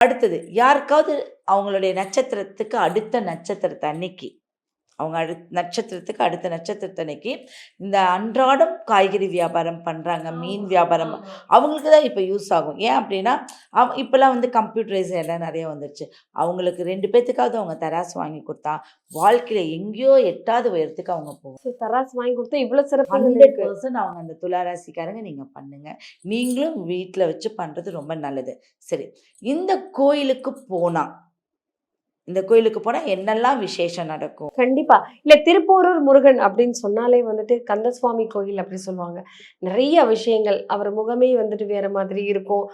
அடுத்தது யாருக்காவது அவங்களுடைய நட்சத்திரத்துக்கு அடுத்த நட்சத்திரத்து அன்னைக்கு அவங்க நட்சத்திரத்துக்கு அடுத்த நட்சத்திரத்தன்னைக்கு இந்த அன்றாடம் காய்கறி வியாபாரம் பண்ணுறாங்க, மீன் வியாபாரம், அவங்களுக்கு தான் இப்போ யூஸ் ஆகும். ஏன் அப்படின்னா இப்போல்லாம் வந்து கம்ப்யூட்டரைஸ் எல்லாம் நிறைய வந்துருச்சு. அவங்களுக்கு 2 பேத்துக்காவது அவங்க தராசு வாங்கி கொடுத்தா வாழ்க்கையில் எங்கேயோ எட்டாவது உயரத்துக்கு அவங்க போகும். தராசு வாங்கி கொடுத்தா இவ்வளோ சிறப்பு 100% அவங்க அந்த துளாராசிக்காரங்க நீங்கள் பண்ணுங்க. நீங்களும் வீட்டில் வச்சு பண்ணுறது ரொம்ப நல்லது. சரி, இந்த கோயிலுக்கு போனால் என்னெல்லாம் விசேஷம் நடக்கும்? கண்டிப்பா. இல்ல திருப்போரூர் முருகன் அப்படின்னு சொன்னாலே வந்துட்டு கந்தசுவாமி கோயில் அப்படி சொல்லுவாங்க. நிறைய விஷயங்கள் அவர் முகமே வந்துட்டு வேற மாதிரி இருக்கும்.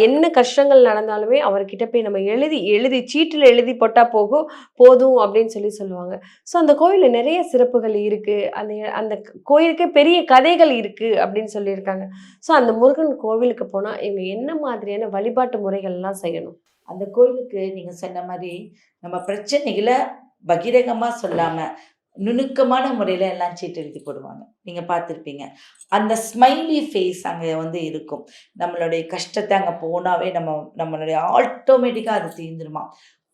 என்ன கஷ்டங்கள் நடந்தாலுமே அவர்கிட்ட போய் நம்ம எழுதி சீட்டுல எழுதி போட்டா போதும் அப்படின்னு சொல்லுவாங்க. ஸோ அந்த கோயில்ல நிறைய சிறப்புகள் இருக்கு. அந்த அந்த கோயிலுக்கு பெரிய கதைகள் இருக்கு அப்படின்னு சொல்லியிருக்காங்க. ஸோ அந்த முருகன் கோவிலுக்கு போனா இவங்க என்ன மாதிரியான வழிபாட்டு முறைகள்லாம் செய்யணும்? அந்த கோயிலுக்கு நீங்க சொன்ன மாரி, நம்ம பிரச்சனைகள பகிரங்கமா சொல்லாம, நுணுக்கமான முறையில எல்லாம் சீட்டு எழுதி போடுவாங்க. நீங்க பார்த்துருப்பீங்க. அந்த ஸ்மைலி ஃபேஸ் அங்க வந்து இருக்கும். நம்மளுடைய கஷ்டத்த அங்க போனாவே நம்மளுடைய ஆட்டோமேட்டிக்கா அது தீர்ந்துருமா.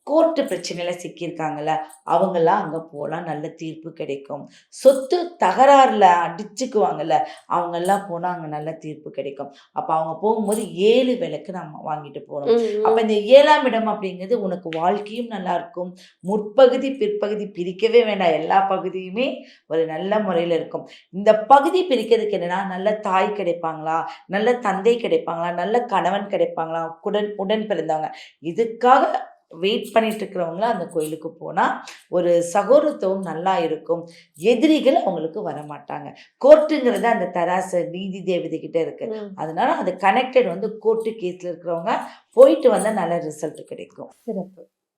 கோர்ட்டு பிரச்சனையில சிக்கியிருக்காங்கல்ல, அவங்கலாம் அங்க போலாம், நல்ல தீர்ப்பு கிடைக்கும். சொத்து தகராறுல அடிச்சுக்குவாங்கல்ல, அவங்கலாம் போனா அங்க நல்ல தீர்ப்பு கிடைக்கும். அப்ப அவங்க போகும்போது 7 விளக்கு நம்ம வாங்கிட்டு போணும். அப்ப இந்த 7ஆம் இடம் அப்படிங்கிறது உனக்கு வாழ்க்கையும் நல்லாயிருக்கும். முற்பகுதி, பிற்பகுதி பிரிக்கவே வேண்டாம். எல்லா பகுதியுமே ஒரு நல்ல முறையில இருக்கும். இந்த பகுதி பிரிக்கிறதுக்கு என்னன்னா, நல்ல தாய் கிடைப்பாங்களா? நல்ல தந்தை கிடைப்பாங்களா? நல்ல கணவன் கிடைப்பாங்களா? உடன் பிறந்தவங்க. இதுக்காக வெயிட் பண்ணிட்டு இருக்கிறவங்கள அந்த கோயிலுக்கு போனா ஒரு சகோதரத்துவம் நல்லா இருக்கும். எதிரிகள் அவங்களுக்கு வரமாட்டாங்க. கோர்ட்டுங்கிறது அந்த தராசு நீதி தேவதை கிட்ட இருக்கு. அதனால அது கனெக்டட் வந்து கோர்ட்டு கேஸ்ல இருக்கிறவங்க போயிட்டு வந்தா நல்ல ரிசல்ட் கிடைக்கும். சிறப்பு.